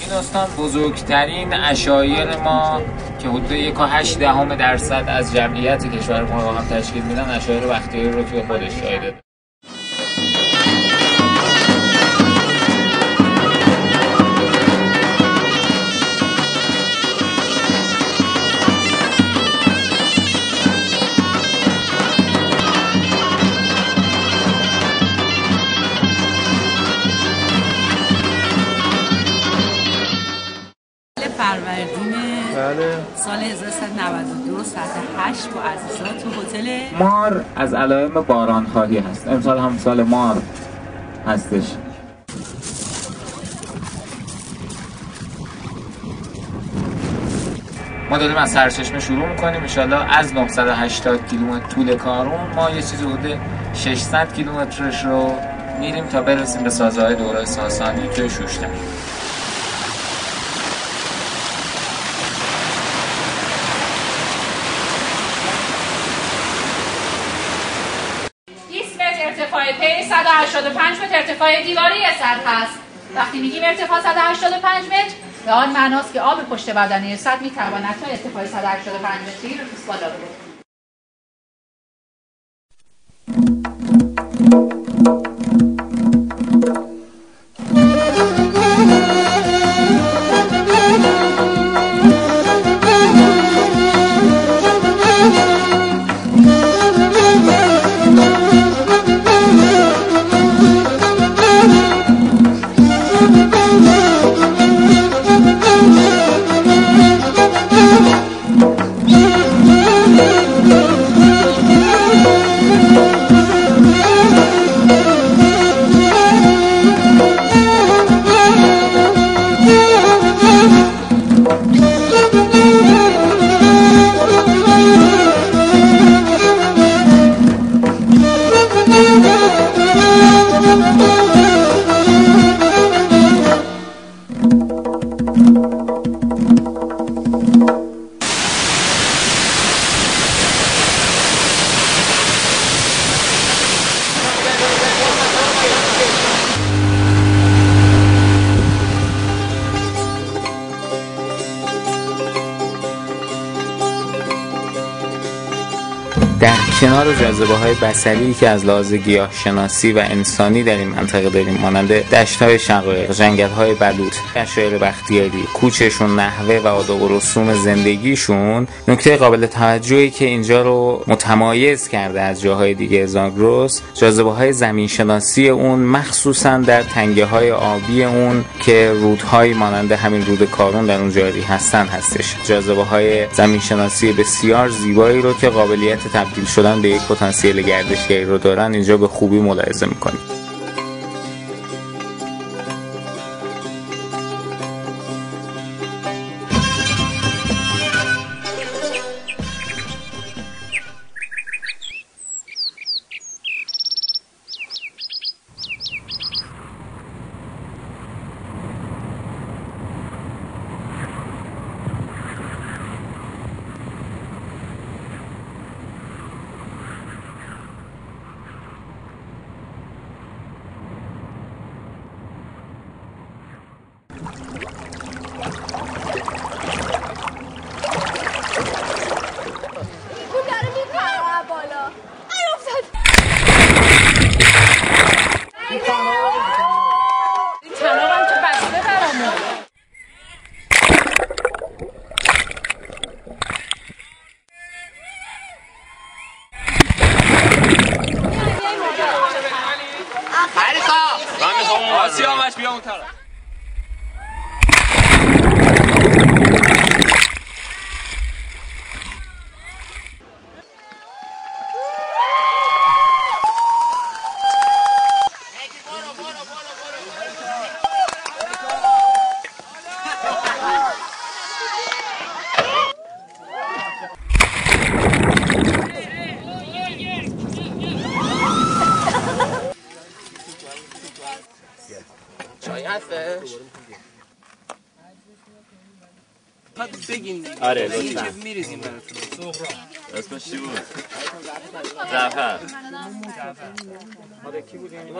این استان بزرگترین عشایر ما که حدود 1.8% از جمعیت کشور ما رو هم تشکیل میدن، عشایر بختیاری رو توی خودش شایده. فروردین سال 1392 ساعت 8 با عزیزان تو هتل مار از علائم بارانخواهی هست. امسال هم سال مار هستش. ما داریم از سرچشمه شروع میکنیم. انشالله از 980 کیلومتر طول کارون ما یه چیزی حدود 600 کیلومترش رو میریم تا برسیم به سازهای دوره ساسانی توی شوشتر. 185 متر ارتفاع دیواری سد هست. وقتی میگیم ارتفاع 185 متر به آن معناست که آب پشت بدنه سد میتواند تا ارتفاع 185 متری رو بالا ببره. در کنار جاذبه‌های بصری که از لحاظ گیاهشناسی و انسانی در این منطقه داریم، مانند دشت‌های شقایق، جنگل‌های بلوط، عشایر بختیاری، کوچشون، نحوه و آداب و رسوم زندگیشون، نکته قابل توجهی که اینجا رو متمایز کرده از جاهای دیگه زاگرس، جاذبه‌های زمین‌شناسی اون، مخصوصاً در تنگه‌های آبی اون که رودهایی مانند همین رود کارون در اون جاری هستش. جاذبه‌های زمین‌شناسی بسیار زیبایی رو که قابلیت تبدیل شدن به یک پتانسیل گردشگری رو دارن اینجا به خوبی ملاحظه می‌کنیم. آسیامش بیا اون طرف. چای هستش؟ بگین آره لطفا میریزیم براتون. اسمش چی بود؟ جعفر. آره کی بود این؟